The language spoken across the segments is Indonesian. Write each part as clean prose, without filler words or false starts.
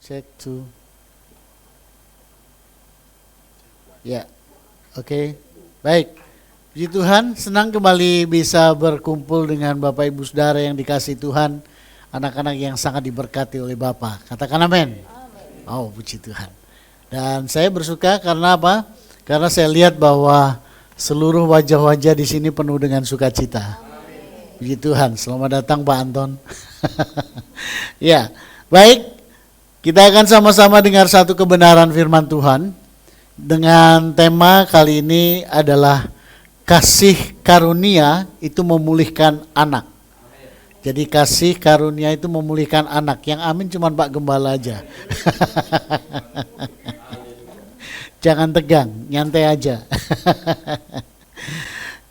Check two. Ya, oke. Baik. Puji Tuhan, senang kembali bisa berkumpul dengan Bapak Ibu Saudara yang dikasihi Tuhan, anak-anak yang sangat diberkati oleh Bapa. Katakan amin. Oh, puji Tuhan. Dan saya bersuka karena apa? Karena saya lihat bahwa seluruh wajah-wajah di sini penuh dengan sukacita. Puji Tuhan. Selamat datang Pak Anton. Ya, baik. Kita akan sama-sama dengar satu kebenaran firman Tuhan. Dengan tema kali ini adalah kasih karunia itu memulihkan anak. Jadi kasih karunia itu memulihkan anak. Yang amin cuma Pak Gembala aja. Jangan tegang, nyantai aja.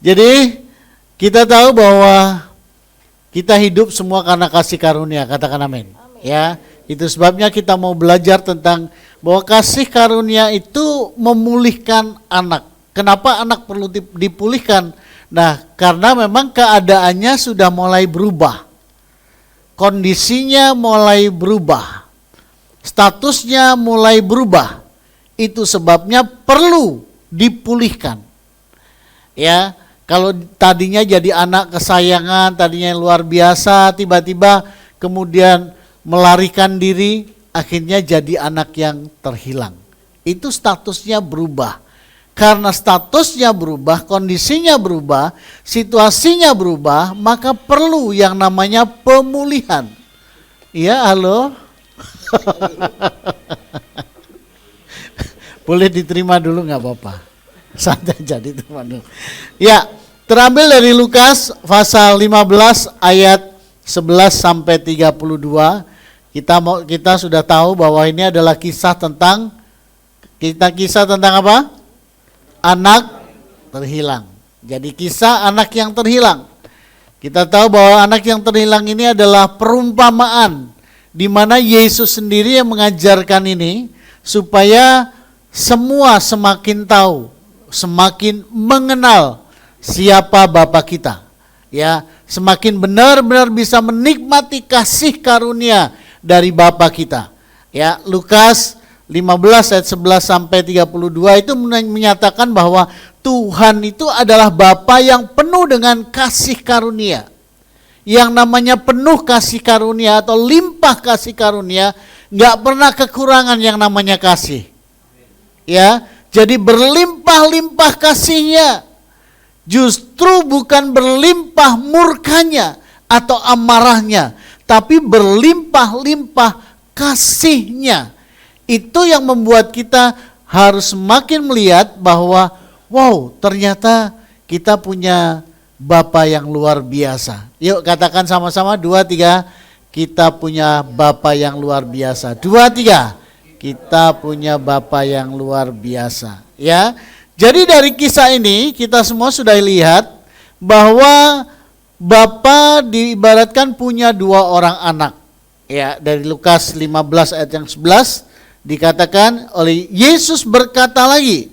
Jadi kita tahu bahwa kita hidup semua karena kasih karunia. Katakan amin. Ya, itu sebabnya kita mau belajar tentang bahwa kasih karunia itu memulihkan anak. Kenapa anak perlu dipulihkan? Nah, karena memang keadaannya sudah mulai berubah. Kondisinya mulai berubah. Statusnya mulai berubah. Itu sebabnya perlu dipulihkan. Ya, kalau tadinya jadi anak kesayangan, tadinya luar biasa, tiba-tiba kemudian melarikan diri, akhirnya jadi anak yang terhilang. Itu statusnya berubah. Karena statusnya berubah, kondisinya berubah, situasinya berubah, maka perlu yang namanya pemulihan. Iya, halo? Boleh diterima dulu nggak apa-apa. Santai jadi teman-teman. Ya, terambil dari Lukas pasal 15 ayat 11 sampai 32. Kita sudah tahu bahwa ini adalah kisah tentang apa? Anak terhilang. Jadi kisah anak yang terhilang. Kita tahu bahwa anak yang terhilang ini adalah perumpamaan di mana Yesus sendiri yang mengajarkan ini supaya semua semakin tahu, semakin mengenal siapa Bapa kita. Ya, semakin benar-benar bisa menikmati kasih karunia dari Bapa kita. Ya, Lukas 15 ayat 11 sampai 32 itu menyatakan bahwa Tuhan itu adalah Bapa yang penuh dengan kasih karunia. Yang namanya penuh kasih karunia atau limpah kasih karunia, enggak pernah kekurangan yang namanya kasih. Ya, jadi berlimpah-limpah kasihnya. Justru bukan berlimpah murkanya atau amarahnya, tapi berlimpah-limpah kasihnya. Itu yang membuat kita harus semakin melihat bahwa wow, ternyata kita punya Bapa yang luar biasa. Yuk katakan sama-sama 2, 3, kita punya Bapa yang luar biasa. 2, 3, kita punya Bapa yang luar biasa. Ya, jadi dari kisah ini kita semua sudah lihat bahwa Bapa diibaratkan punya 2 orang anak. Ya, dari Lukas 15 ayat yang 11 dikatakan oleh Yesus berkata lagi,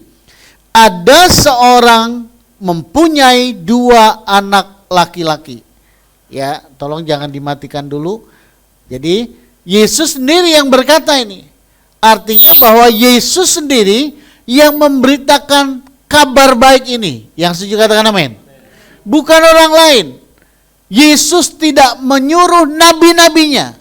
ada seorang mempunyai 2 anak laki-laki. Ya, tolong jangan dimatikan dulu. Jadi Yesus sendiri yang berkata ini. Artinya bahwa Yesus sendiri yang memberitakan kabar baik ini. Yang setuju katakan amin. Bukan orang lain. Yesus tidak menyuruh nabi-nabinya.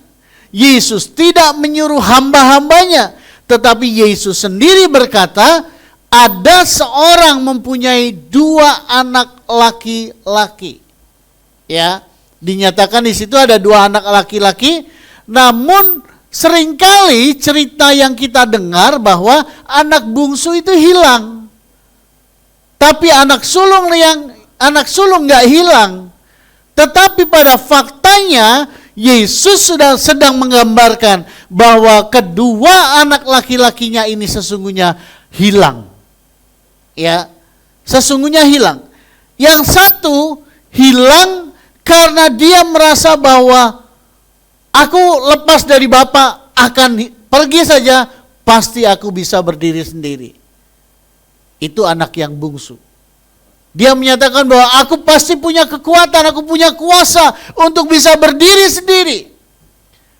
Yesus tidak menyuruh hamba-hambanya. Tetapi Yesus sendiri berkata, ada seorang mempunyai 2 anak laki-laki. Ya, dinyatakan di situ ada 2 anak laki-laki. Namun seringkali cerita yang kita dengar bahwa anak bungsu itu hilang. Tapi anak sulung nggak hilang. Tetapi pada faktanya Yesus sudah sedang menggambarkan bahwa kedua anak laki-lakinya ini sesungguhnya hilang. Ya, sesungguhnya hilang. Yang satu hilang karena dia merasa bahwa aku lepas dari Bapa akan pergi saja, pasti aku bisa berdiri sendiri. Itu anak yang bungsu. Dia menyatakan bahwa aku pasti punya kekuatan, aku punya kuasa untuk bisa berdiri sendiri.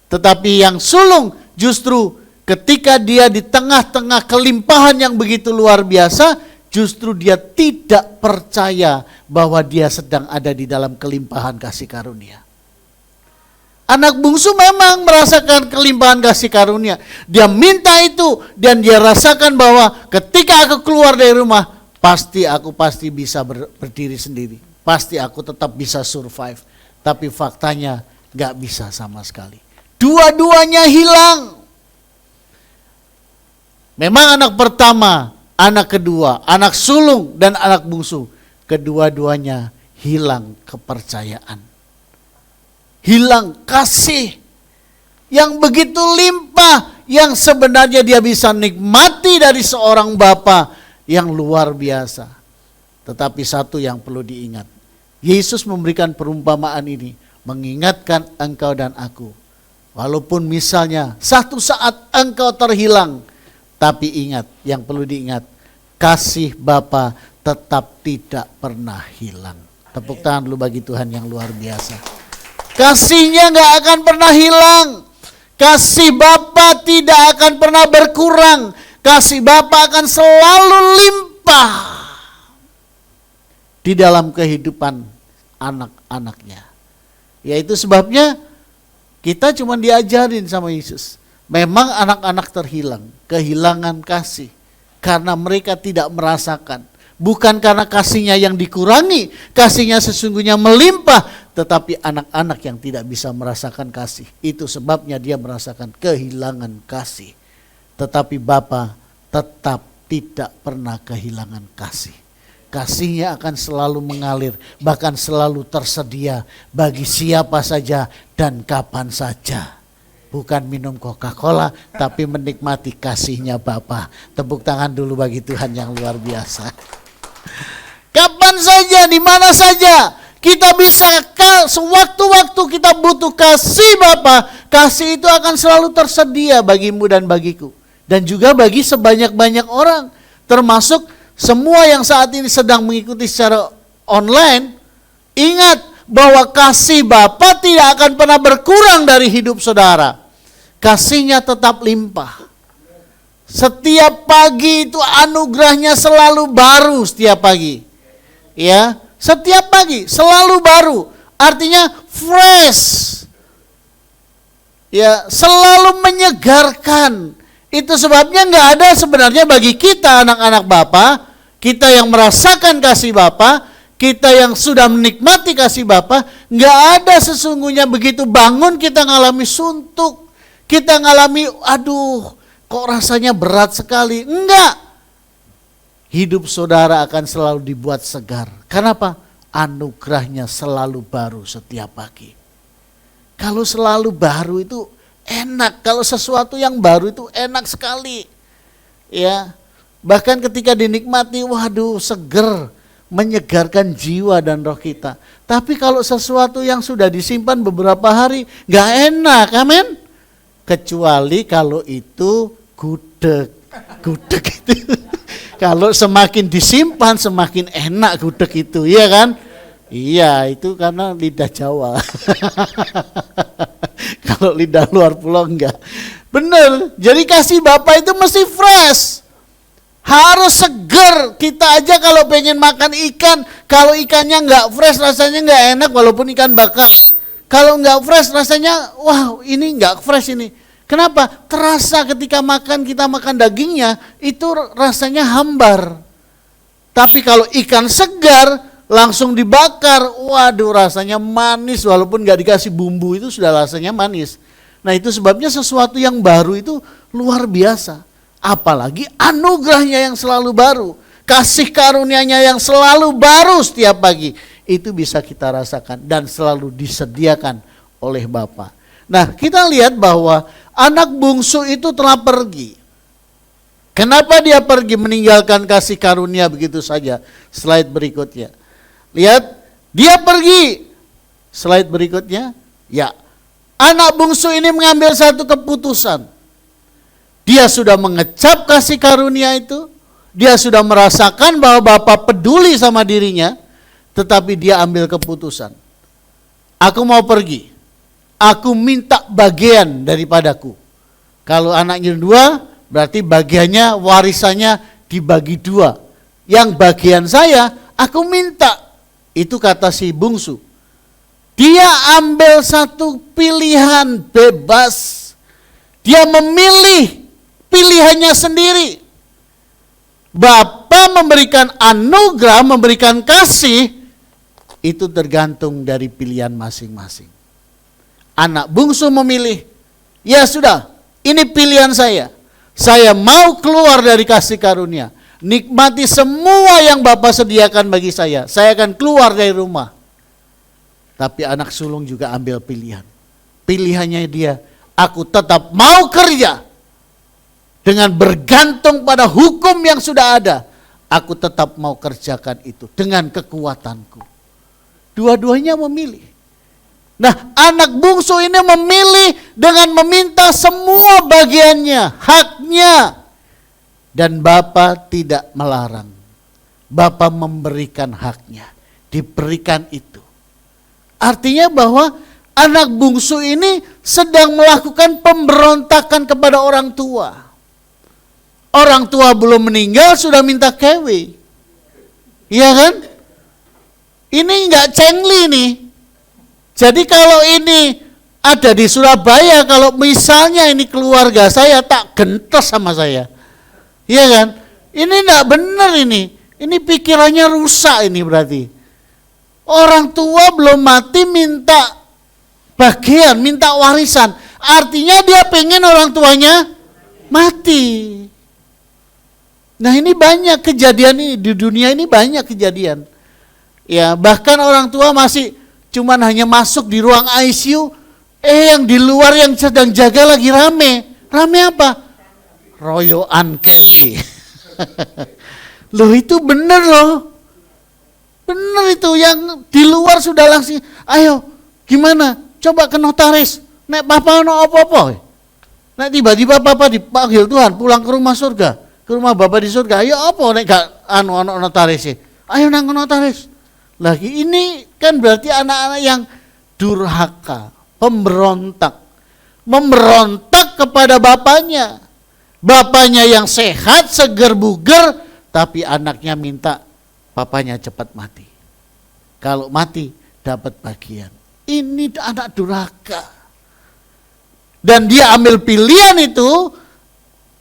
Tetapi yang sulung justru ketika dia di tengah-tengah kelimpahan yang begitu luar biasa, justru dia tidak percaya bahwa dia sedang ada di dalam kelimpahan kasih karunia. Anak bungsu memang merasakan kelimpahan kasih karunia. Dia minta itu dan dia rasakan bahwa ketika aku keluar dari rumah, aku pasti bisa berdiri sendiri. Pasti aku tetap bisa survive. Tapi faktanya gak bisa sama sekali. Dua-duanya hilang. Memang anak pertama, anak kedua, anak sulung dan anak bungsu, kedua-duanya hilang kepercayaan. Hilang kasih yang begitu limpah, yang sebenarnya dia bisa nikmati dari seorang bapa yang luar biasa. Tetapi satu yang perlu diingat, Yesus memberikan perumpamaan ini, mengingatkan engkau dan aku. Walaupun misalnya satu saat engkau terhilang, tapi ingat, yang perlu diingat, kasih Bapa tetap tidak pernah hilang. Tepuk tangan dulu bagi Tuhan yang luar biasa. Kasihnya gak akan pernah hilang. Kasih Bapa tidak akan pernah berkurang. Kasih Bapa akan selalu limpah di dalam kehidupan anak-anaknya. Yaitu sebabnya kita cuma diajarin sama Yesus. Memang anak-anak terhilang, kehilangan kasih. Karena mereka tidak merasakan. Bukan karena kasihnya yang dikurangi, kasihnya sesungguhnya melimpah. Tetapi anak-anak yang tidak bisa merasakan kasih. Itu sebabnya dia merasakan kehilangan kasih. Tetapi Bapa tetap tidak pernah kehilangan kasih. Kasihnya akan selalu mengalir, bahkan selalu tersedia bagi siapa saja dan kapan saja. Bukan minum Coca-Cola, tapi menikmati kasihnya Bapa. Tepuk tangan dulu bagi Tuhan yang luar biasa. Kapan saja, di mana saja, kita bisa, sewaktu-waktu kita butuh kasih Bapa, kasih itu akan selalu tersedia bagimu dan bagiku. Dan juga bagi sebanyak-banyak orang, termasuk semua yang saat ini sedang mengikuti secara online. Ingat bahwa kasih Bapa tidak akan pernah berkurang dari hidup saudara. Kasihnya tetap limpah. Setiap pagi itu anugerahnya selalu baru setiap pagi. Ya, setiap pagi selalu baru. Artinya fresh. Ya, selalu menyegarkan. Itu sebabnya nggak ada sebenarnya bagi kita anak-anak Bapa, kita yang merasakan kasih Bapa, kita yang sudah menikmati kasih Bapa, nggak ada sesungguhnya begitu bangun kita ngalami suntuk. Kita ngalami, aduh, kok rasanya berat sekali. Enggak. Hidup saudara akan selalu dibuat segar. Kenapa? Anugerahnya selalu baru setiap pagi. Kalau selalu baru itu enak. Kalau sesuatu yang baru itu enak sekali. Ya. Bahkan ketika dinikmati, waduh, seger, menyegarkan jiwa dan roh kita. Tapi kalau sesuatu yang sudah disimpan beberapa hari, enggak enak. Amin. Kecuali kalau itu gudeg itu. Kalau semakin disimpan semakin enak gudeg itu, iya kan? Iya, itu karena lidah Jawa. Kalau lidah luar pulau enggak. Bener, jadi kasih Bapa itu mesti fresh. Harus seger. Kita aja kalau pengen makan ikan, kalau ikannya enggak fresh rasanya enggak enak walaupun ikan bakar. Kalau enggak fresh rasanya, wah ini enggak fresh ini. Kenapa? Terasa ketika kita makan dagingnya, itu rasanya hambar. Tapi kalau ikan segar, langsung dibakar, waduh rasanya manis. Walaupun enggak dikasih bumbu itu sudah rasanya manis. Nah itu sebabnya sesuatu yang baru itu luar biasa. Apalagi anugerahnya yang selalu baru. Kasih karunia-Nya yang selalu baru setiap pagi. Itu bisa kita rasakan dan selalu disediakan oleh Bapa. Nah, kita lihat bahwa anak bungsu itu telah pergi. Kenapa dia pergi meninggalkan kasih karunia begitu saja? Slide berikutnya. Lihat, dia pergi. Slide berikutnya. Ya, anak bungsu ini mengambil satu keputusan. Dia sudah mengecap kasih karunia itu. Dia sudah merasakan bahwa Bapa peduli sama dirinya. Tetapi dia ambil keputusan. Aku mau pergi. Aku minta bagian daripadaku. Kalau anaknya 2, berarti bagiannya, warisannya dibagi 2. Yang bagian saya, aku minta. Itu kata si bungsu. Dia ambil satu pilihan bebas. Dia memilih pilihannya sendiri. Bapa memberikan anugerah, memberikan kasih, itu tergantung dari pilihan masing-masing. Anak bungsu memilih, ya sudah, ini pilihan saya. Saya mau keluar dari kasih karunia. Nikmati semua yang Bapa sediakan bagi saya. Saya akan keluar dari rumah. Tapi anak sulung juga ambil pilihan. Pilihannya dia, aku tetap mau kerja. Dengan bergantung pada hukum yang sudah ada. Aku tetap mau kerjakan itu dengan kekuatanku. Dua-duanya memilih. Nah, anak bungsu ini memilih dengan meminta semua bagiannya, haknya. Dan Bapa tidak melarang. Bapa memberikan haknya, diberikan itu. Artinya bahwa anak bungsu ini sedang melakukan pemberontakan kepada orang tua. Orang tua belum meninggal sudah minta kewe. Iya kan? Ini enggak cengli nih. Jadi kalau ini ada di Surabaya, kalau misalnya ini keluarga saya, tak gentes sama saya. Iya kan? Ini enggak benar ini. Ini pikirannya rusak ini berarti. Orang tua belum mati minta bagian, minta warisan. Artinya dia pengen orang tuanya mati. Nah ini banyak kejadian ini, di dunia ini banyak kejadian. Ya bahkan orang tua masih cuman hanya masuk di ruang ICU, yang di luar yang sedang jaga lagi rame. Rame apa? Royoan kewi. Loh itu bener loh. Bener itu, yang di luar sudah langsung, ayo gimana? Coba ke notaris. Nek papa no apa-apa. Nek tiba-tiba papa dipanggil Tuhan pulang ke rumah surga, ke rumah Bapa di surga. Ayo apa nek gak anak notaris sih? Ayo nang ke notaris. Lagi ini kan berarti anak-anak yang durhaka, pemberontak. Memberontak kepada bapaknya. Bapaknya yang sehat, seger buger, tapi anaknya minta papanya cepat mati. Kalau mati dapat bagian. Ini anak durhaka. Dan dia ambil pilihan itu.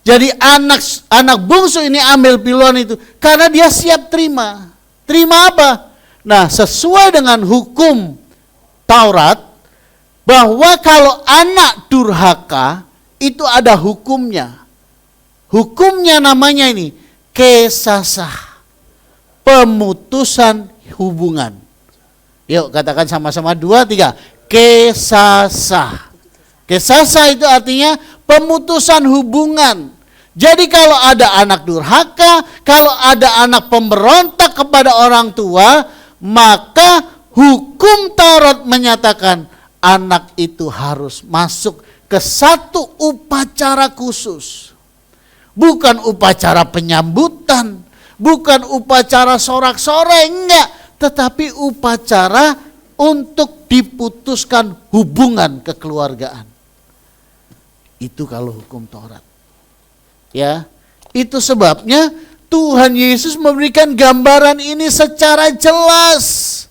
Jadi anak bungsu ini ambil pilihan itu karena dia siap terima. Terima apa? Nah, sesuai dengan hukum Taurat, bahwa kalau anak durhaka itu ada hukumnya. Hukumnya namanya ini kesasah. Pemutusan hubungan. Yuk katakan sama-sama 2, 3. Kesasah. Kesasah itu artinya pemutusan hubungan. Jadi kalau ada anak durhaka, kalau ada anak pemberontak kepada orang tua, maka hukum Taurat menyatakan anak itu harus masuk ke satu upacara khusus. Bukan upacara penyambutan, bukan upacara sorak-sorai, enggak. Tetapi upacara untuk diputuskan hubungan kekeluargaan. Itu kalau hukum Taurat. Ya, itu sebabnya Tuhan Yesus memberikan gambaran ini secara jelas.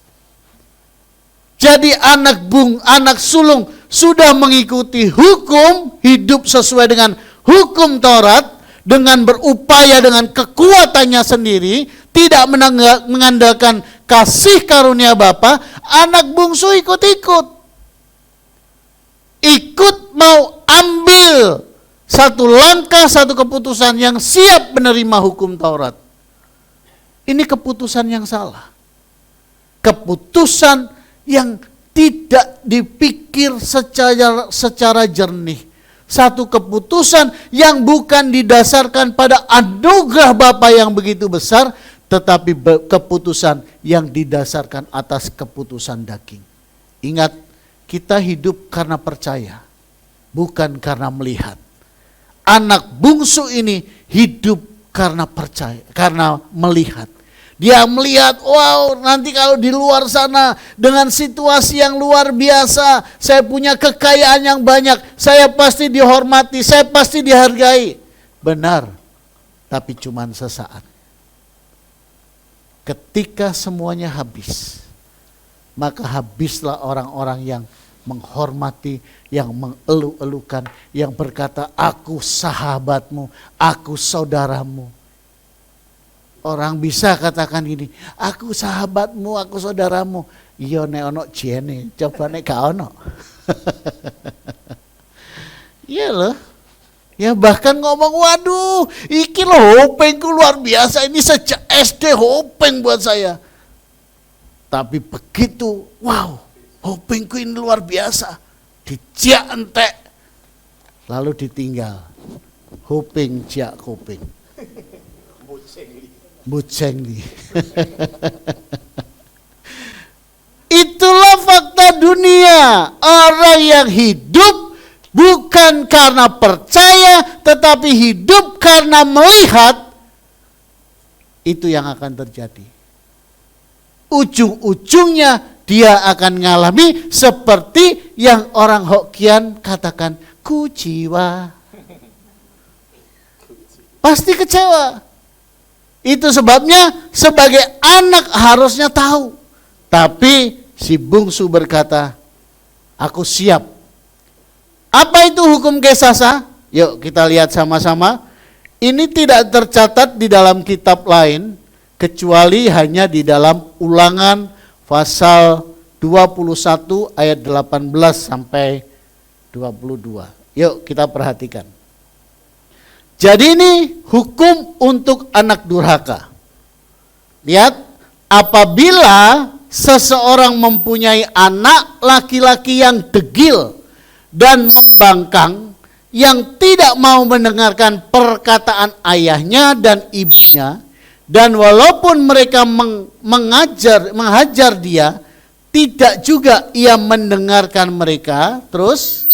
Jadi anak sulung sudah mengikuti hukum, hidup sesuai dengan hukum Taurat, dengan berupaya dengan kekuatannya sendiri, tidak mengandalkan kasih karunia Bapa, anak bungsu ikut-ikut. Ikut mau ambil satu langkah, satu keputusan yang siap menerima hukum Taurat. Ini keputusan yang salah. Keputusan yang tidak dipikir secara jernih. Satu keputusan yang bukan didasarkan pada anugerah Bapa yang begitu besar, tetapi keputusan yang didasarkan atas keputusan daging. Ingat, kita hidup karena percaya, bukan karena melihat. Anak bungsu ini hidup karena percaya, karena melihat. Dia melihat, wow, nanti kalau di luar sana dengan situasi yang luar biasa, saya punya kekayaan yang banyak, saya pasti dihormati, saya pasti dihargai. Benar, tapi cuman sesaat. Ketika semuanya habis, maka habislah orang-orang yang menghormati, yang mengeluh-elukan, yang berkata, aku sahabatmu, aku saudaramu. Orang bisa katakan gini, aku sahabatmu, aku saudaramu. Iya nek ono jene, coba nek gak ono. Iya loh. Ya bahkan ngomong, waduh, iki loh hopengku luar biasa, ini sejak SD hopeng buat saya. Tapi begitu, wow, hopengku ini luar biasa, dijak entek, lalu ditinggal. Hopeng jak kopeng. Bucengli. Itulah fakta dunia. Orang yang hidup bukan karena percaya, tetapi hidup karena melihat, itu yang akan terjadi. Ujung-ujungnya dia akan mengalami seperti yang orang Hokkien katakan, kuciwa. Pasti kecewa. Itu sebabnya sebagai anak harusnya tahu. Tapi si bungsu berkata, aku siap. Apa itu hukum Gesasa? Yuk kita lihat sama-sama. Ini tidak tercatat di dalam kitab lain, kecuali hanya di dalam Ulangan pasal 21 ayat 18 sampai 22. Yuk kita perhatikan. Jadi ini hukum untuk anak durhaka. Lihat, apabila seseorang mempunyai anak laki-laki yang degil dan membangkang, yang tidak mau mendengarkan perkataan ayahnya dan ibunya, dan walaupun mereka menghajar dia, tidak juga ia mendengarkan mereka, terus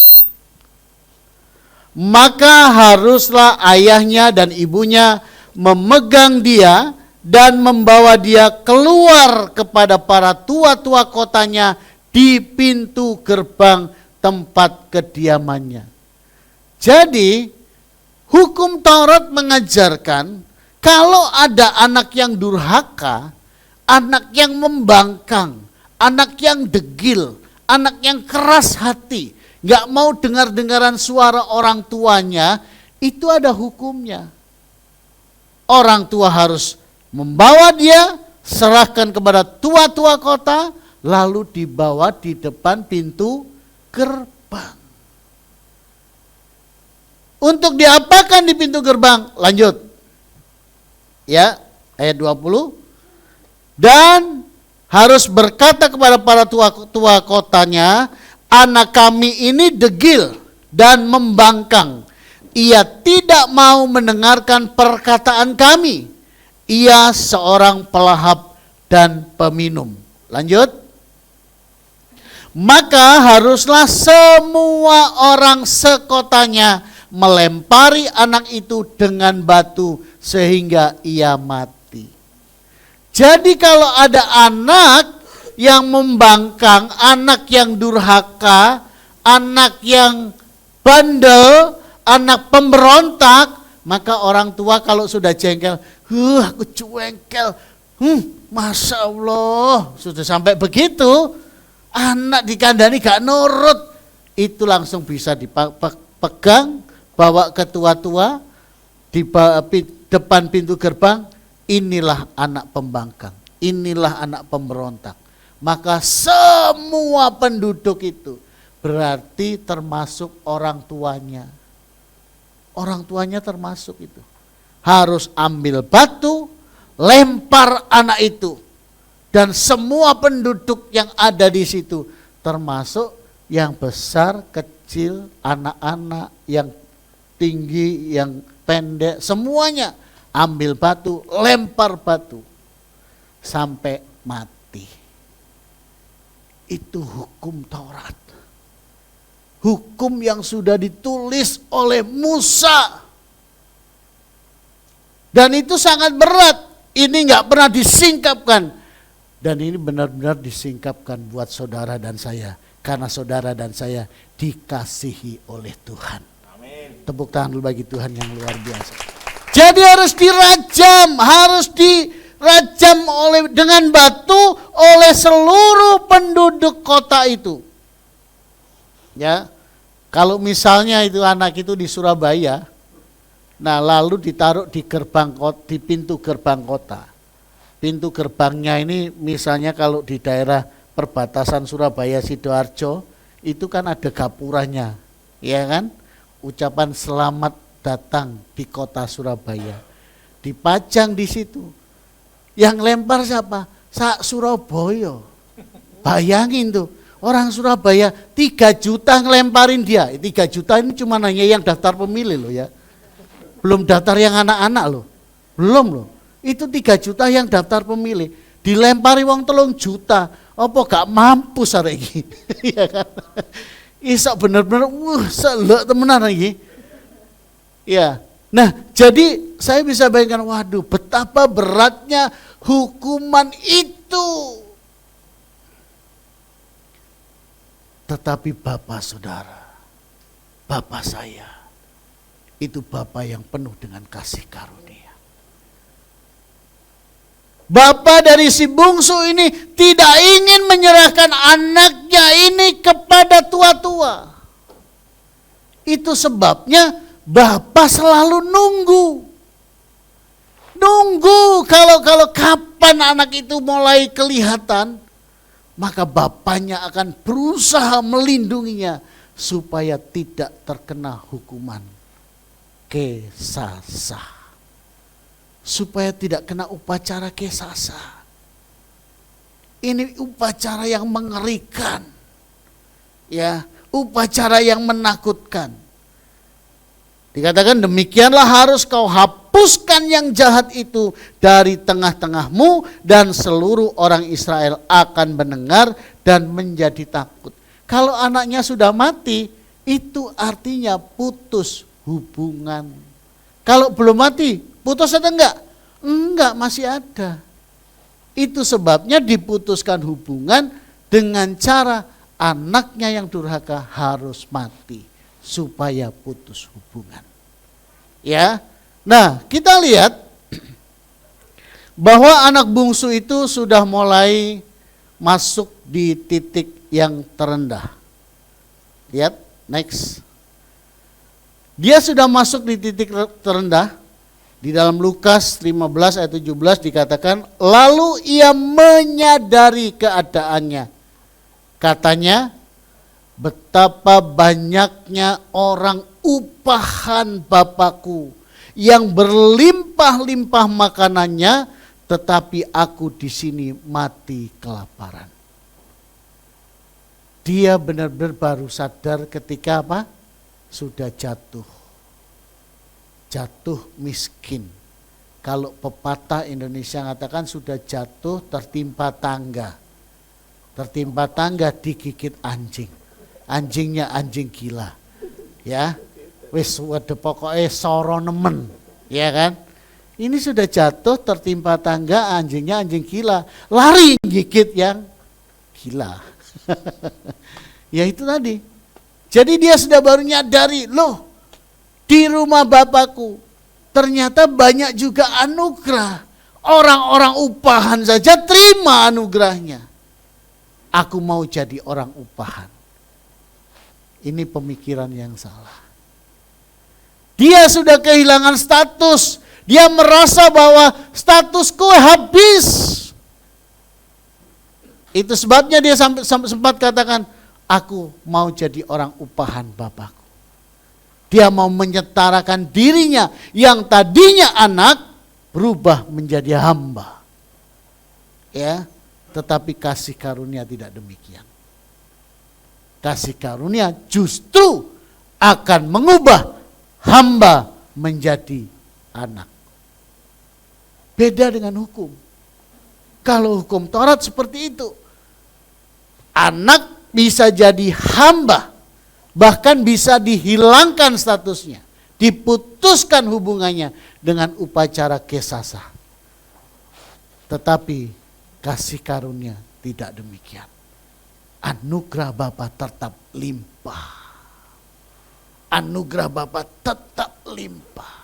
maka haruslah ayahnya dan ibunya memegang dia dan membawa dia keluar kepada para tua-tua kotanya di pintu gerbang tempat kediamannya. Jadi hukum Taurat mengajarkan kalau ada anak yang durhaka, anak yang membangkang, anak yang degil, anak yang keras hati, gak mau dengar-dengaran suara orang tuanya, itu ada hukumnya. Orang tua harus membawa dia, serahkan kepada tua-tua kota, lalu dibawa di depan pintu gerbang. Untuk diapakan di pintu gerbang? Lanjut. Ya, ayat 20. Dan harus berkata kepada para tua kotanya, anak kami ini degil dan membangkang. Ia tidak mau mendengarkan perkataan kami. Ia seorang pelahap dan peminum. Lanjut. Maka haruslah semua orang sekotanya melempari anak itu dengan batu sehingga ia mati. Jadi kalau ada anak yang membangkang, anak yang durhaka, anak yang bandel, anak pemberontak, maka orang tua kalau sudah jengkel, aku jengkel, Masya Allah, sudah sampai begitu, anak dikandani gak nurut, itu langsung bisa dipegang, bawa ke tua-tua, di depan pintu gerbang, inilah anak pembangkang, inilah anak pemberontak. Maka semua penduduk itu berarti termasuk orang tuanya. Orang tuanya termasuk itu. Harus ambil batu, lempar anak itu. Dan semua penduduk yang ada di situ, termasuk yang besar, kecil, anak-anak, yang tinggi, yang pendek, semuanya ambil batu, lempar batu sampai mati. Itu hukum Taurat. Hukum yang sudah ditulis oleh Musa. Dan itu sangat berat. Ini nggak pernah disingkapkan. Dan ini benar-benar disingkapkan buat saudara dan saya. Karena saudara dan saya dikasihi oleh Tuhan. Amin. Tepuk tangan dulu bagi Tuhan yang luar biasa. Jadi harus dirajam dengan batu oleh seluruh penduduk kota itu. Ya, kalau misalnya itu anak itu di Surabaya, nah lalu ditaruh di pintu gerbang kota. Pintu gerbangnya ini misalnya kalau di daerah perbatasan Surabaya Sidoarjo itu kan ada gapuranya, ya kan? Ucapan selamat datang di kota Surabaya. Dipajang di situ. Yang lempar siapa? Surabaya. Bayangin tuh, orang Surabaya 3 juta ngelemparin dia. 3 juta ini cuma hanya yang daftar pemilih loh ya. Belum daftar yang anak-anak loh. Belum loh. Itu 3 juta yang daftar pemilih. Dilempari wong 3 juta. Apa gak mampu sare iki? Iya kan? Isak bener-bener selek temenan iki. Ya. Nah, jadi saya bisa bayangkan, waduh, betapa beratnya hukuman itu. Tetapi Bapak Saudara, Bapak saya, itu Bapak yang penuh dengan kasih karunia. Bapak dari si bungsu ini tidak ingin menyerahkan anaknya ini kepada tua-tua. Itu sebabnya Bapak selalu nunggu kalau kapan anak itu mulai kelihatan, maka bapaknya akan berusaha melindunginya supaya tidak terkena hukuman kesasa. Supaya tidak kena upacara kesasa. Ini upacara yang mengerikan. Ya, upacara yang menakutkan. Dikatakan demikianlah harus kau hapuskan yang jahat itu dari tengah-tengahmu dan seluruh orang Israel akan mendengar dan menjadi takut. Kalau anaknya sudah mati, itu artinya putus hubungan. Kalau belum mati, putus atau enggak? Enggak, masih ada. Itu sebabnya diputuskan hubungan dengan cara anaknya yang durhaka harus mati supaya putus hubungan. Ya. Nah, kita lihat bahwa anak bungsu itu sudah mulai masuk di titik yang terendah. Lihat, next. Dia sudah masuk di titik terendah. Di dalam Lukas 15 ayat 17 dikatakan, lalu ia menyadari keadaannya. Katanya, betapa banyaknya orang upahan Bapakku yang berlimpah-limpah makanannya, tetapi aku di sini mati kelaparan. Dia benar-benar baru sadar ketika apa? Sudah jatuh miskin. Kalau pepatah Indonesia mengatakan sudah jatuh tertimpa tangga. Tertimpa tangga digigit anjing. Anjingnya anjing gila. Ya. Wis wede pokoknya soro nemen. Ya kan? Ini sudah jatuh tertimpa tangga, anjingnya anjing gila. Lari gigit yang gila. Ya itu tadi. Jadi dia sudah baru nyadari, loh, di rumah Bapakku ternyata banyak juga anugerah. Orang-orang upahan saja terima anugerahnya. Aku mau jadi orang upahan. Ini pemikiran yang salah. Dia sudah kehilangan status. Dia merasa bahwa statusku habis. Itu sebabnya dia sempat katakan, aku mau jadi orang upahan Bapakku. Dia mau menyetarakan dirinya yang tadinya anak berubah menjadi hamba. Ya, tetapi kasih karunia tidak demikian. Kasih karunia justru akan mengubah hamba menjadi anak. Beda dengan hukum. Kalau hukum Taurat seperti itu, anak bisa jadi hamba. Bahkan bisa dihilangkan statusnya, diputuskan hubungannya dengan upacara kesasa. Tetapi kasih karunia tidak demikian. Anugerah Bapa tetap limpah. Anugerah Bapa tetap limpah.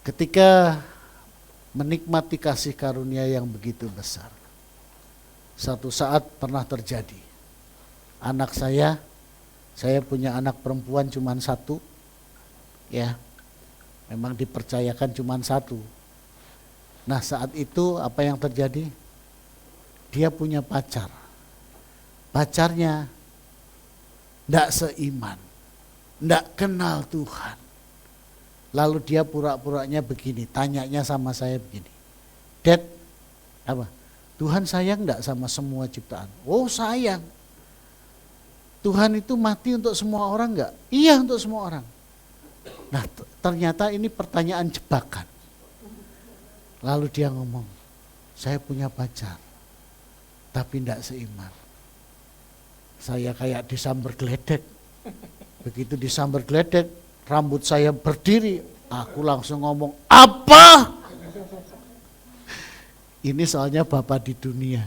Ketika menikmati kasih karunia yang begitu besar, satu saat pernah terjadi. Anak saya punya anak perempuan cuma satu, ya, memang dipercayakan cuma satu. Nah saat itu apa yang terjadi? Dia punya pacar. Pacarnya tidak seiman, tidak kenal Tuhan. Lalu dia pura-puranya begini, tanyanya sama saya begini, Dad, apa? Tuhan sayang enggak sama semua ciptaan? Oh sayang. Tuhan itu mati untuk semua orang enggak? Iya untuk semua orang. Nah ternyata ini pertanyaan jebakan. Lalu dia ngomong, saya punya pacar, tapi enggak seiman. Saya kayak disambar geledek. Begitu disambar geledek, rambut saya berdiri. Aku langsung ngomong, apa? Ini soalnya Bapak di dunia.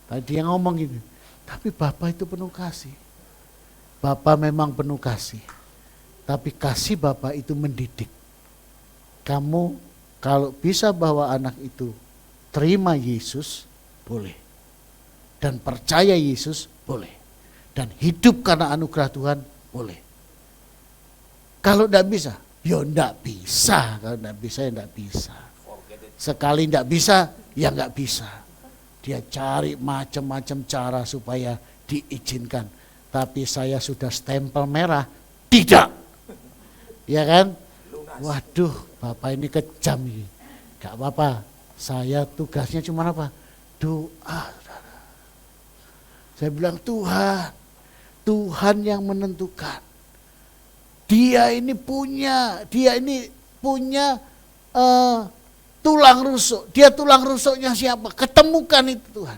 Tadi dia ngomong gini, tapi Bapak itu penuh kasih. Bapak memang penuh kasih. Tapi kasih Bapak itu mendidik. Kamu kalau bisa bawa anak itu terima Yesus, boleh. Dan percaya Yesus, boleh. Dan hidup karena anugerah Tuhan, boleh. Kalau tidak bisa, ya tidak bisa. Kalau tidak bisa, ya tidak bisa. Sekali tidak bisa, ya nggak bisa. Dia cari macam-macam cara supaya diizinkan. Tapi saya sudah stempel merah, tidak. Ya kan? Waduh, Bapak ini kejam ini. Gak apa-apa, saya tugasnya cuma apa? Doa. Saya bilang Tuhan yang menentukan. Dia ini punya tulang rusuk. Dia tulang rusuknya siapa? Ketemukan itu Tuhan.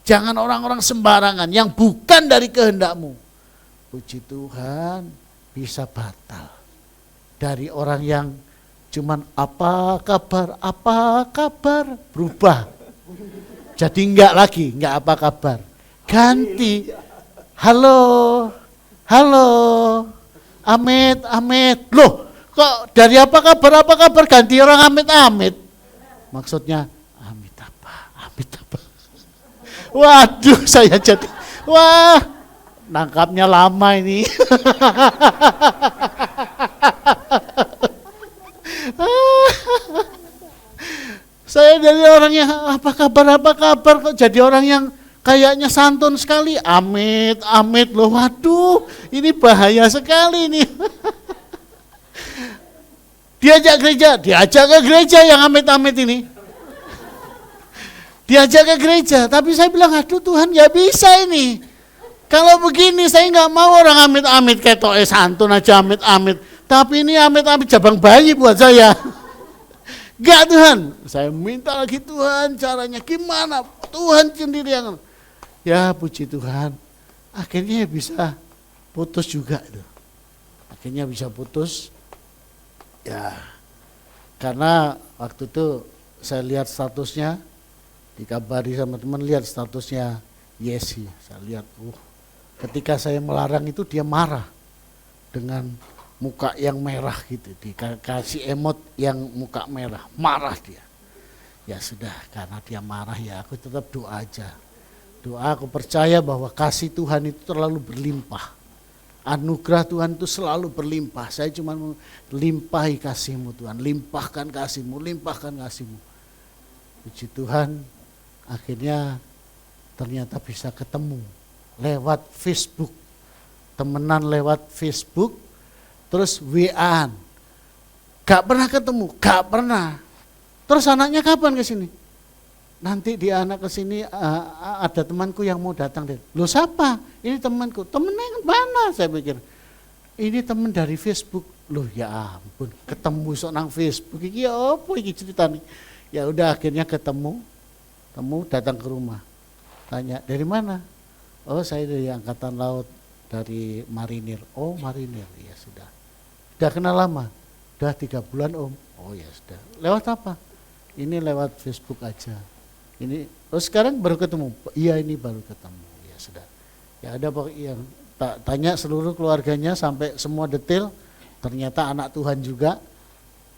Jangan orang-orang sembarangan yang bukan dari kehendakmu. Puji Tuhan, bisa batal. Dari orang yang cuman apa kabar, berubah. Jadi enggak apa kabar. Ganti, halo, Amit, loh kok dari apa kabar ganti orang Amit. Maksudnya Amit apa. Waduh saya jadi, nangkapnya lama ini. Saya dari orang yang apa kabar kok jadi orang yang kayaknya santun sekali, Amit loh, waduh ini bahaya sekali nih. Diajak ke gereja yang amit ini. Diajak ke gereja, tapi saya bilang aduh Tuhan nggak bisa ini. Kalau begini saya nggak mau orang amit ketok santun aja amit. Tapi ini amit jabang bayi buat saya. Enggak Tuhan, saya minta lagi Tuhan caranya gimana? Tuhan sendiri yang, ya puji Tuhan, akhirnya bisa putus juga itu. Akhirnya bisa putus, ya karena waktu itu saya lihat statusnya, dikabari sama teman lihat statusnya Yesi, saya lihat, ketika saya melarang itu dia marah dengan muka yang merah gitu, dikasih emot yang muka merah, marah dia. Ya sudah, karena dia marah ya aku tetap doa aja. Doa, aku percaya bahwa kasih Tuhan itu terlalu berlimpah. Anugerah Tuhan itu selalu berlimpah. Saya cuma limpahi kasih-Mu Tuhan, limpahkan kasih-Mu. Puji Tuhan, akhirnya ternyata bisa ketemu lewat Facebook. Temenan lewat Facebook. Terus WA-an, gak pernah ketemu, gak pernah. Terus anaknya kapan ke sini? Nanti dia anak ke sini ada temanku yang mau datang. Loh siapa? Ini temanku. Temennya yang mana? Saya pikir ini teman dari Facebook. Loh ya ampun, ketemu nang Facebook. Iki apa iki ceritanya? Ya udah akhirnya ketemu datang ke rumah. Tanya dari mana? Oh saya dari Angkatan Laut, dari Marinir. Oh Marinir, ya sudah. Udah kenal lama? Udah 3 bulan Om. Oh ya sudah. Lewat apa? Ini lewat Facebook aja. Ini, oh sekarang baru ketemu. Iya ini baru ketemu. Ya sudah. Ya ada yang tanya seluruh keluarganya sampai semua detail. Ternyata anak Tuhan juga.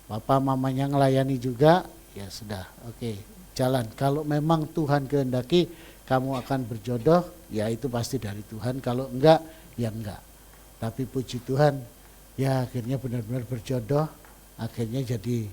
Papa mamanya ngelayani juga. Ya sudah. Oke, jalan. Kalau memang Tuhan kehendaki kamu akan berjodoh, ya itu pasti dari Tuhan. Kalau enggak, ya enggak. Tapi puji Tuhan, ya akhirnya benar-benar berjodoh. Akhirnya jadi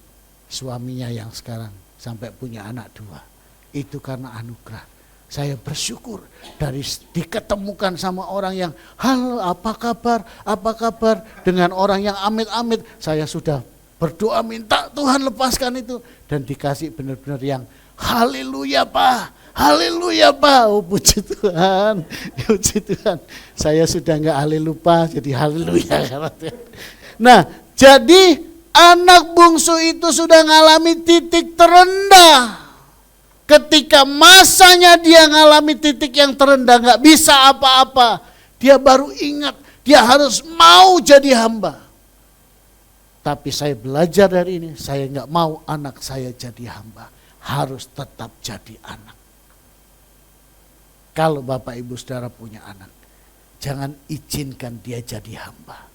suaminya yang sekarang sampai punya anak 2. Itu karena anugerah. Saya bersyukur dari diketemukan sama orang yang halo apa kabar dengan orang yang amit-amit. Saya sudah berdoa minta Tuhan lepaskan itu dan dikasih benar-benar yang haleluya Pak, oh puji Tuhan, puji Tuhan. Saya sudah enggak haleluya jadi haleluya. Nah jadi anak bungsu itu sudah mengalami titik terendah. Ketika masanya dia mengalami titik yang terendah, gak bisa apa-apa. Dia baru ingat, dia harus mau jadi hamba. Tapi saya belajar dari ini, saya gak mau anak saya jadi hamba. Harus tetap jadi anak. Kalau Bapak Ibu Saudara punya anak, jangan izinkan dia jadi hamba.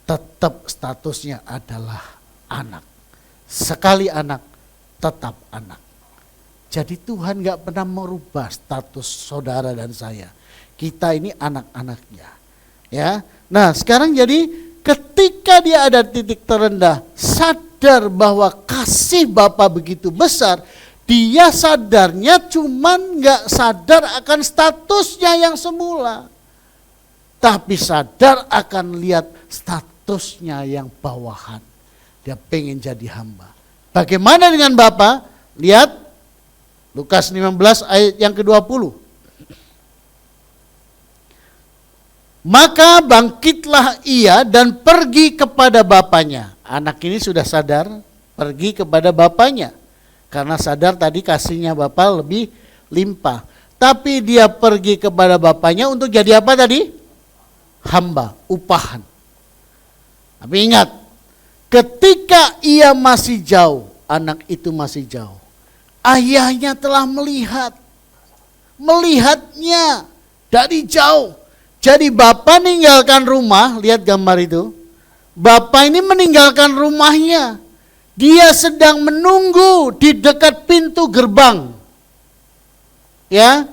Tetap statusnya adalah anak. Sekali anak, tetap anak. Jadi Tuhan gak pernah merubah status saudara dan saya. Kita ini anak-anaknya. Ya. Nah sekarang jadi ketika dia ada titik terendah, sadar bahwa kasih Bapa begitu besar, dia sadarnya cuman gak sadar akan statusnya yang semula. Tapi sadar akan lihat statusnya yang bawahan. Dia pengen jadi hamba. Bagaimana dengan Bapa? Lihat Lukas 15 ayat yang ke-20. Maka bangkitlah ia dan pergi kepada bapaknya. Anak ini sudah sadar, pergi kepada bapaknya. Karena sadar tadi kasihnya Bapa lebih limpah. Tapi dia pergi kepada bapaknya untuk jadi apa tadi? Hamba, upahan. Tapi ingat, ketika ia masih jauh, anak itu masih jauh. Ayahnya telah melihatnya dari jauh. Jadi Bapak meninggalkan rumah, lihat gambar itu. Bapak ini meninggalkan rumahnya. Dia sedang menunggu di dekat pintu gerbang. Ya,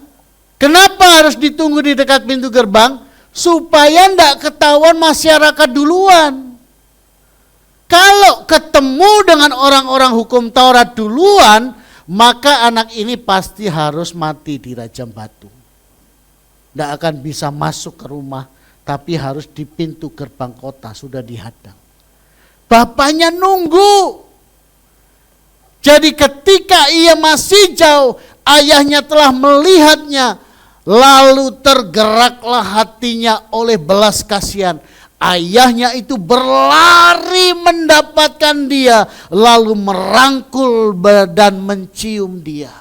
kenapa harus ditunggu di dekat pintu gerbang? Supaya tidak ketahuan masyarakat duluan. Kalau ketemu dengan orang-orang hukum Taurat duluan, maka anak ini pasti harus mati di rajam batu. Tidak akan bisa masuk ke rumah, tapi harus di pintu gerbang kota, sudah dihadang. Bapaknya nunggu. Jadi ketika ia masih jauh, ayahnya telah melihatnya, lalu tergeraklah hatinya oleh belas kasihan. Ayahnya itu berlari mendapatkan dia, lalu merangkul dan mencium dia.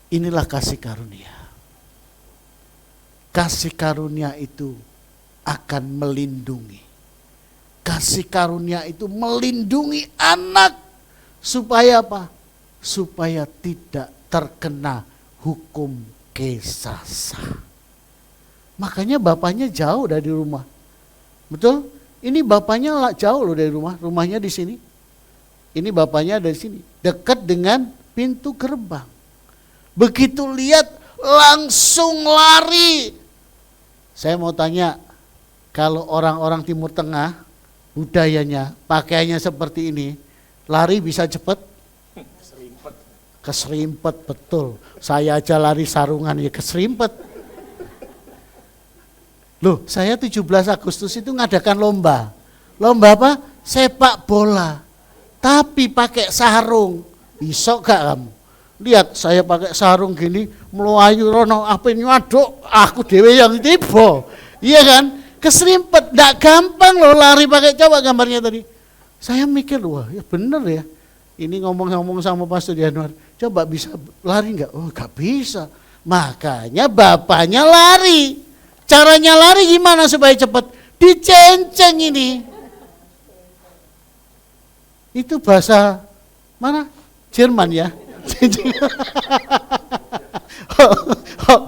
Inilah kasih karunia. Kasih karunia itu akan melindungi. Kasih karunia itu melindungi anak. Supaya apa? Supaya tidak terkena hukum kesasa. Makanya bapaknya jauh dari rumah. Betul? Ini bapaknya jauh loh dari rumah. Rumahnya di sini. Ini bapaknya dari sini. Dekat dengan pintu gerbang. Begitu lihat langsung lari. Saya mau tanya, kalau orang-orang Timur Tengah budayanya pakaiannya seperti ini, lari bisa cepat? Keserimpet, betul. Saya aja lari sarungan ya keserimpet. Loh, saya 17 Agustus itu ngadakan lomba. Lomba apa? Sepak bola. Tapi pakai sarung. Bisa gak kamu? Lihat saya pakai sarung gini, melayu rono apa ini waduk, aku dewe yang tiba. Iya kan? Keserimpet, gak gampang loh lari pakai, coba gambarnya tadi. Saya mikir, wah ya bener ya. Ini ngomong-ngomong sama Pastor Januar, coba bisa lari gak? Oh gak bisa. Makanya bapaknya lari. Caranya lari gimana supaya cepat? Dicenceng ini. Itu bahasa mana? Jerman ya.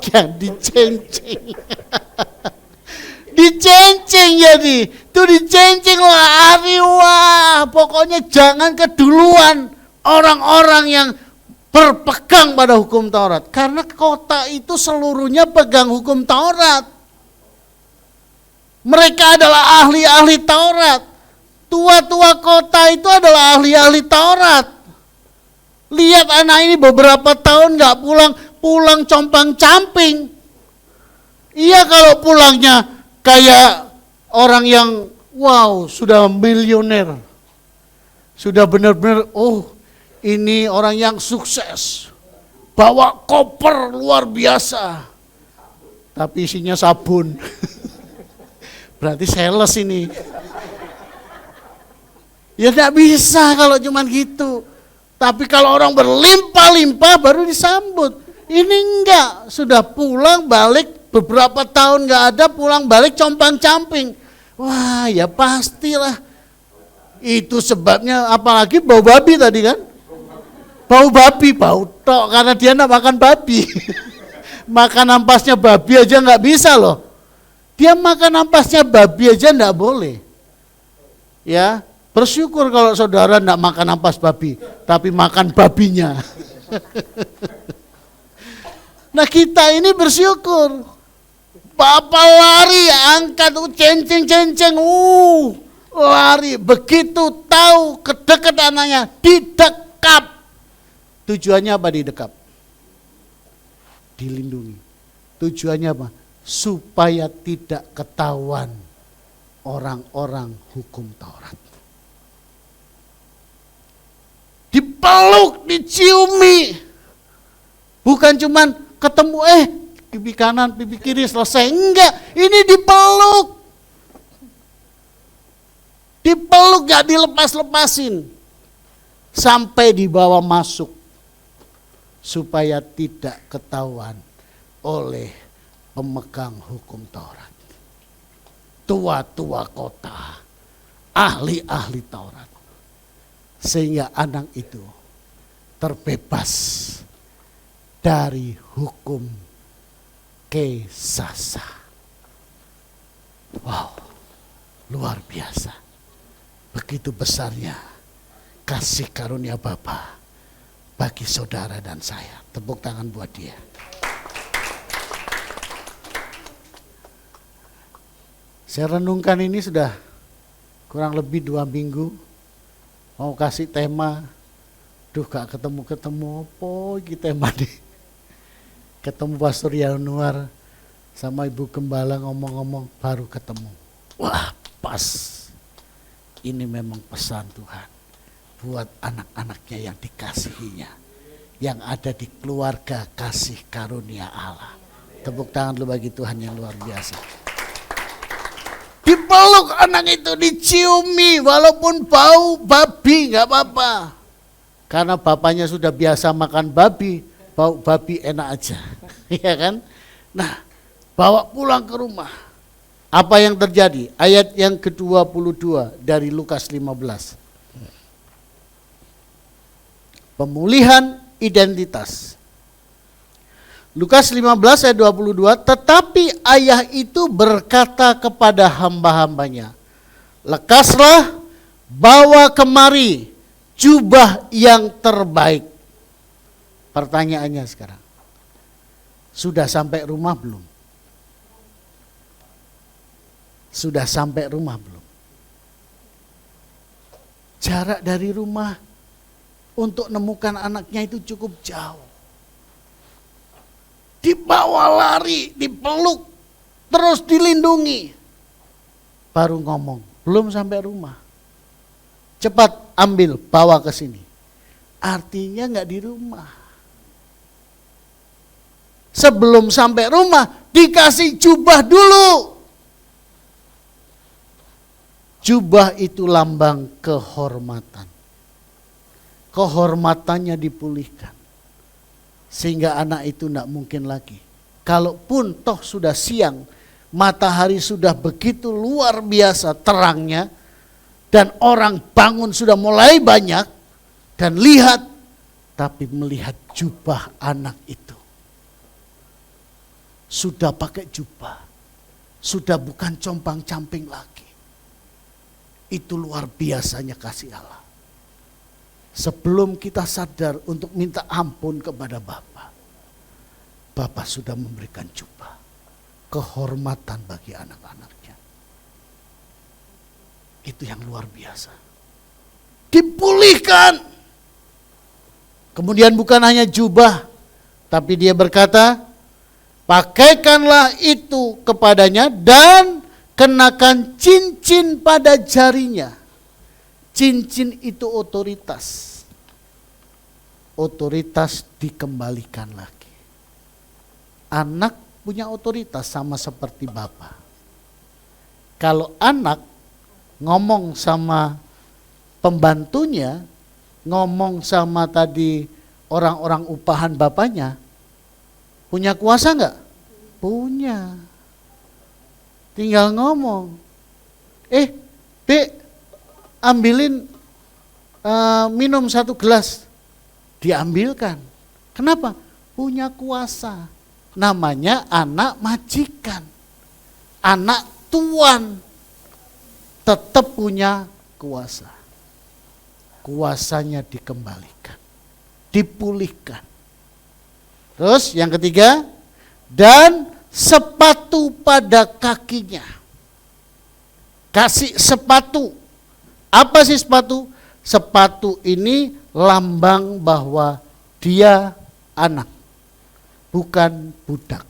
Yang dicencing. Dicencing jadi. Itu dicencing lari, wah. Pokoknya jangan keduluan orang-orang yang berpegang pada hukum Taurat. Karena kota itu seluruhnya pegang hukum Taurat. Mereka adalah ahli-ahli Taurat. Tua-tua kota itu adalah ahli-ahli Taurat. Lihat anak ini beberapa tahun gak pulang compang-camping. Iya kalau pulangnya kayak orang yang wow sudah miliuner. Sudah benar-benar ini orang yang sukses. Bawa koper luar biasa. Tapi isinya sabun. Berarti sales ini. Ya tidak bisa kalau cuman gitu. Tapi kalau orang berlimpah-limpah baru disambut. Ini enggak, sudah pulang balik beberapa tahun enggak ada, pulang balik compang-camping. Wah ya pastilah. Itu sebabnya, apalagi bau babi tadi kan. Bau babi, bau tok karena dia enggak makan babi. Makan ampasnya babi aja enggak bisa loh. Dia makan ampasnya babi aja enggak boleh. Ya. Bersyukur kalau saudara enggak makan ampas babi, tapi makan babinya. Nah kita ini bersyukur. Bapak lari, angkat cenceng-cenceng, lari. Begitu tahu kedekat anaknya, didekap. Tujuannya apa didekap? Dilindungi. Tujuannya apa? Supaya tidak ketahuan orang-orang hukum Taurat. Dipeluk, diciumi. Bukan cuman ketemu pipi kanan, pipi kiri selesai. Enggak, ini dipeluk. Dipeluk gak dilepas-lepasin. Sampai dibawa masuk. Supaya tidak ketahuan oleh pemegang hukum Taurat. Tua-tua kota. Ahli-ahli Taurat. Sehingga anak itu terbebas dari hukum kesasa. Wow, luar biasa. Begitu besarnya kasih karunia Bapa bagi saudara dan saya. Tepuk tangan buat dia. Saya renungkan ini sudah kurang lebih 2 minggu. Mau kasih tema, gak ketemu-ketemu apa iki tema deh. Ketemu Pastor Yanuar sama Ibu Gembala ngomong-ngomong baru ketemu. Wah pas, ini memang pesan Tuhan buat anak-anaknya yang dikasihinya. Yang ada di keluarga kasih karunia Allah. Tepuk tangan dulu bagi Tuhan yang luar biasa. Dipeluk anak itu, diciumi walaupun bau babi gak apa-apa. Karena bapaknya sudah biasa makan babi, bau babi enak aja. Ya kan? Nah, bawa pulang ke rumah. Apa yang terjadi? Ayat yang ke-22 dari Lukas 15. Pemulihan identitas. Lukas 15 ayat 22, tetapi ayah itu berkata kepada hamba-hambanya, lekaslah, bawa kemari jubah yang terbaik. Pertanyaannya sekarang, sudah sampai rumah belum? Sudah sampai rumah belum? Jarak dari rumah untuk nemukan anaknya itu cukup jauh. Dibawa lari, dipeluk, terus dilindungi. Baru ngomong, belum sampai rumah. Cepat ambil, bawa ke sini. Artinya enggak di rumah. Sebelum sampai rumah, dikasih jubah dulu. Jubah itu lambang kehormatan. Kehormatannya dipulihkan. Sehingga anak itu tidak mungkin lagi. Kalaupun toh sudah siang, matahari sudah begitu luar biasa terangnya, Dan orang bangun sudah mulai banyak dan lihat, tapi melihat jubah anak itu. Sudah pakai jubah, sudah bukan compang-camping lagi. Itu luar biasanya kasih Allah. Sebelum kita sadar untuk minta ampun kepada Bapa, Bapa sudah memberikan jubah, kehormatan bagi anak-anaknya. Itu yang luar biasa. Dipulihkan. Kemudian bukan hanya jubah, tapi dia berkata, pakaikanlah itu kepadanya dan kenakan cincin pada jarinya. Cincin itu otoritas. Otoritas dikembalikan lagi. Anak punya otoritas sama seperti Bapa. Kalau anak ngomong sama pembantunya, ngomong sama tadi orang-orang upahan bapaknya, punya kuasa enggak? Punya. Tinggal ngomong, Dek, ambilin minum 1 gelas. Diambilkan. Kenapa? Punya kuasa. Namanya anak majikan. Anak tuan. Tetap punya kuasa. Kuasanya dikembalikan. Dipulihkan. Terus yang ketiga, dan sepatu pada kakinya. Kasih sepatu. Apa sih sepatu? Sepatu ini lambang bahwa dia anak, bukan budak.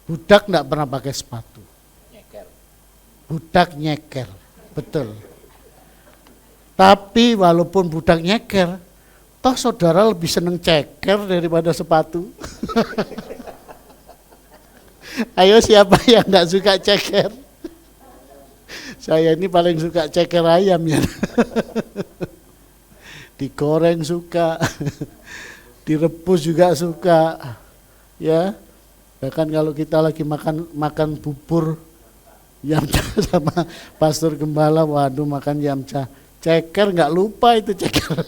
Budak enggak pernah pakai sepatu. Budak nyeker, betul. Tapi walaupun budak nyeker, toh saudara lebih seneng ceker daripada sepatu. Ayo siapa yang enggak suka ceker? Saya ini paling suka ceker ayam ya. Digoreng suka, direbus juga suka, ya. Bahkan kalau kita lagi makan bubur Yamcha sama Pastor Gembala, waduh makan Yamcha, ceker nggak lupa itu ceker.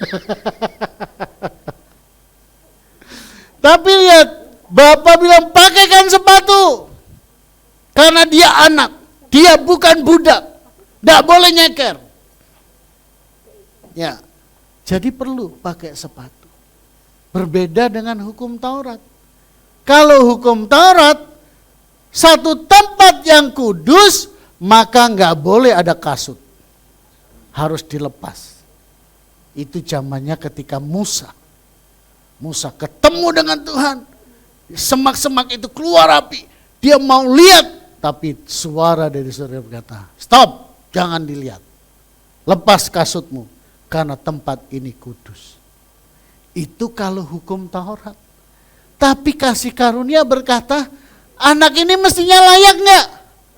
Tapi lihat, Bapak bilang pakaikan sepatu, karena dia anak, dia bukan budak, nggak boleh nyeker. Ya, jadi perlu pakai sepatu. Berbeda dengan hukum Taurat. Kalau hukum Taurat, satu tempat yang kudus, maka nggak boleh ada kasut. Harus dilepas. Itu zamannya ketika Musa. Musa ketemu dengan Tuhan. Semak-semak itu keluar api. Dia mau lihat, tapi suara dari surga berkata, stop, jangan dilihat. Lepas kasutmu, karena tempat ini kudus. Itu kalau hukum Taurat. Tapi kasih karunia berkata, anak ini mestinya layak enggak?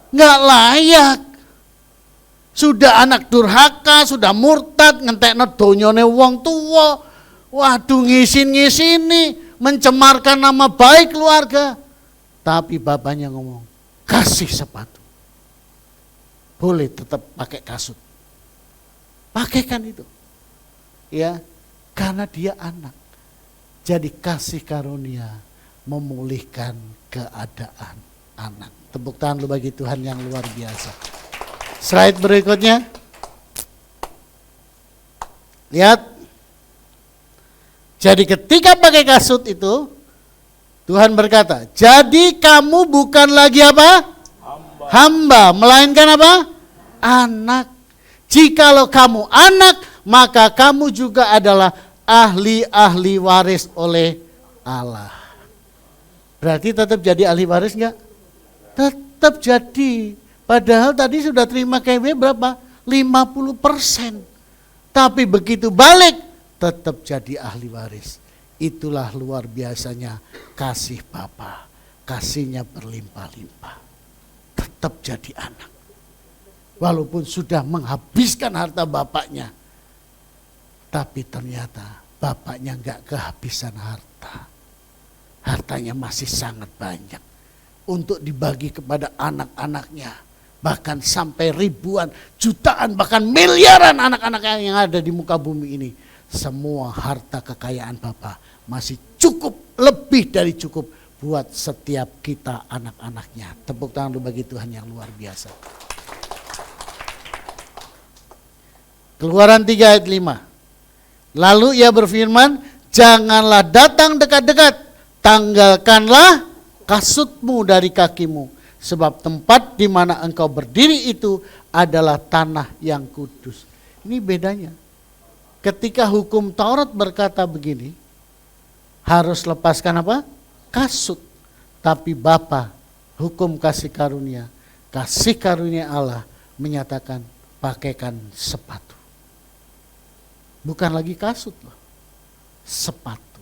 Enggak layak. Sudah anak durhaka, sudah murtad, ngentekno donyone wong tua. Waduh ngisin-ngisini, mencemarkan nama baik keluarga. Tapi bapaknya ngomong, kasih sepatu. Boleh tetap pakai kasut. Pakaikan itu. Ya, karena dia anak. Jadi kasih karunia memulihkan keadaan anak. Tepuk tangan lu bagi Tuhan yang luar biasa. Slide berikutnya. Lihat. Jadi ketika pakai kasut itu, Tuhan berkata, jadi kamu bukan lagi apa? Hamba. Melainkan apa? Anak. Jikalau kamu anak, maka kamu juga adalah ahli-ahli waris oleh Allah. Berarti tetap jadi ahli waris enggak? Tetap jadi. Padahal tadi sudah terima KW berapa? 50%. Tapi begitu balik, tetap jadi ahli waris. Itulah luar biasanya kasih Bapa. Kasihnya berlimpah-limpah. Tetap jadi anak. Walaupun sudah menghabiskan harta bapaknya. Tapi ternyata bapaknya enggak kehabisan harta. Hartanya masih sangat banyak. Untuk dibagi kepada anak-anaknya. bahkan sampai ribuan, jutaan, bahkan miliaran anak-anak yang ada di muka bumi ini. Semua harta kekayaan Bapa masih cukup, lebih dari cukup buat setiap kita anak-anaknya. Tepuk tangan dulu bagi Tuhan yang luar biasa. Keluaran 3 ayat 5. Lalu ia berfirman, janganlah datang dekat-dekat, tanggalkanlah kasutmu dari kakimu, sebab tempat di mana engkau berdiri itu adalah tanah yang kudus. Ini bedanya. Ketika hukum Taurat berkata begini, harus lepaskan apa? Kasut. Tapi Bapa, hukum kasih karunia Allah menyatakan pakaikan sepatu. Bukan lagi kasut loh, sepatu.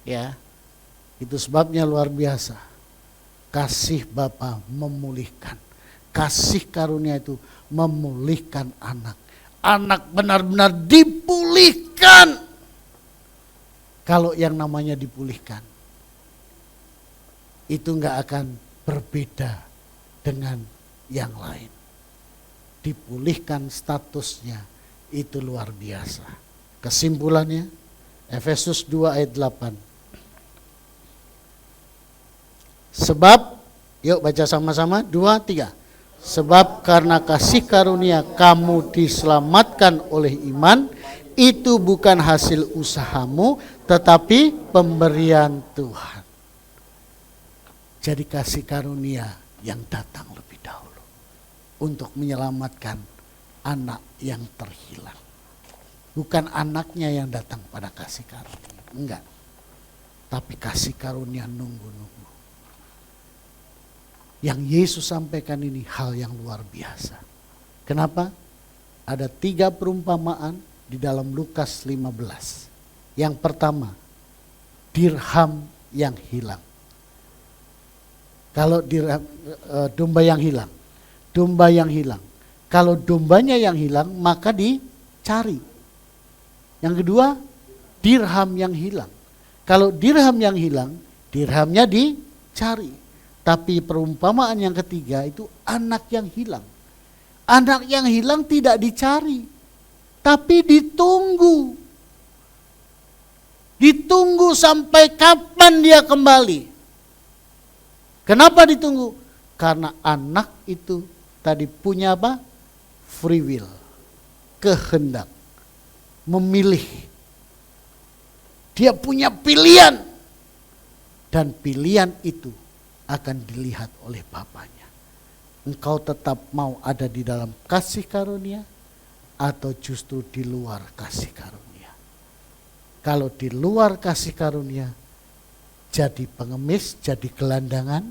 Ya, itu sebabnya luar biasa. Kasih Bapa memulihkan. Kasih karunia itu memulihkan anak. Anak benar-benar dipulihkan. Kalau yang namanya dipulihkan, itu enggak akan berbeda dengan yang lain. Dipulihkan statusnya, itu luar biasa. Kesimpulannya, Efesus 2 ayat 8. Sebab, yuk baca sama-sama, 2, 3. Sebab karena kasih karunia kamu diselamatkan oleh iman, itu bukan hasil usahamu, tetapi pemberian Tuhan. Jadi kasih karunia yang datang lebih dahulu untuk menyelamatkan anak yang terhilang. Bukan anaknya yang datang pada kasih karunia, enggak. Tapi kasih karunia nunggu-nunggu. Yang Yesus sampaikan ini hal yang luar biasa. Kenapa? Ada 3 perumpamaan di dalam Lukas 15. Yang pertama, dirham yang hilang. Kalau domba yang hilang. Domba yang hilang. Kalau dombanya yang hilang, maka dicari. Yang kedua, dirham yang hilang. Kalau dirham yang hilang, dirhamnya dicari. Tapi perumpamaan yang ketiga itu anak yang hilang. Anak yang hilang tidak dicari, tapi ditunggu. Ditunggu sampai kapan dia kembali. Kenapa ditunggu? Karena anak itu tadi punya apa? Free will, kehendak, memilih. Dia punya pilihan. Dan pilihan itu akan dilihat oleh Bapaknya. Engkau tetap mau ada di dalam kasih karunia atau justru di luar kasih karunia. Kalau di luar kasih karunia, jadi pengemis, jadi gelandangan,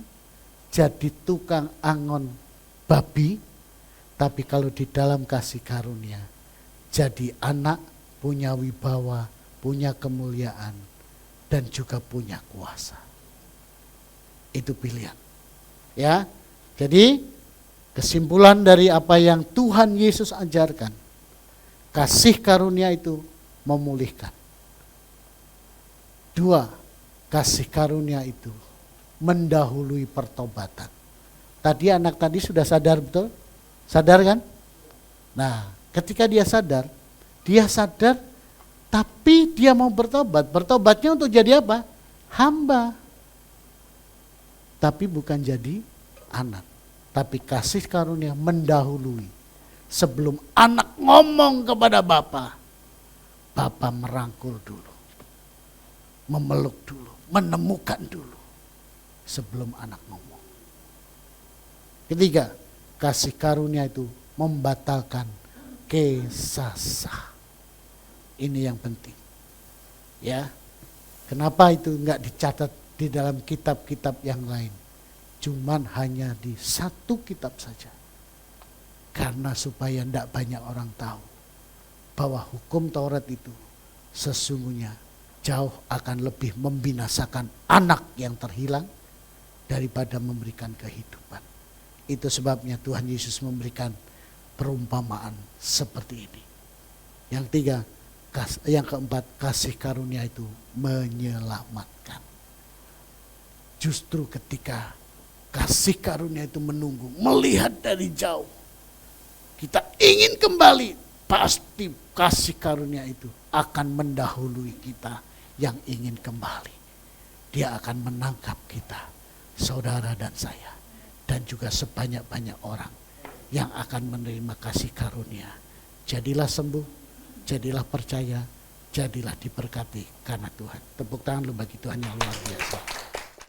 jadi tukang angon babi. Tapi kalau di dalam kasih karunia, jadi anak, punya wibawa, punya kemuliaan, dan juga punya kuasa. Itu pilihan. Ya. Jadi kesimpulan dari apa yang Tuhan Yesus ajarkan, kasih karunia itu memulihkan. 2, kasih karunia itu mendahului pertobatan. Tadi anak tadi sudah sadar, betul? Sadar kan? Nah, ketika dia sadar tapi dia mau bertobat. Bertobatnya untuk jadi apa? Hamba. Tapi bukan jadi anak. Tapi kasih karunia mendahului. Sebelum anak ngomong kepada Bapa, Bapa merangkul dulu. Memeluk dulu, menemukan dulu. Sebelum anak ngomong. Ketiga, kasih karunia itu membatalkan kesasah. Ini yang penting. Ya. Kenapa itu enggak dicatat di dalam kitab-kitab yang lain? Cuman hanya di 1 kitab saja. Karena supaya enggak banyak orang tahu bahwa hukum Taurat itu sesungguhnya jauh akan lebih membinasakan anak yang terhilang daripada memberikan kehidupan. Itu sebabnya Tuhan Yesus memberikan perumpamaan seperti ini. Yang keempat, kasih karunia itu menyelamatkan. Justru ketika Kasih karunia itu menunggu, melihat dari jauh. Kita ingin kembali, pasti kasih karunia itu akan mendahului kita yang ingin kembali. Dia akan menangkap kita, saudara dan saya, dan juga sebanyak-banyak orang yang akan menerima kasih karunia. Jadilah sembuh, jadilah percaya, jadilah diberkati karena Tuhan. Tepuk tangan lu bagi Tuhan yang luar biasa.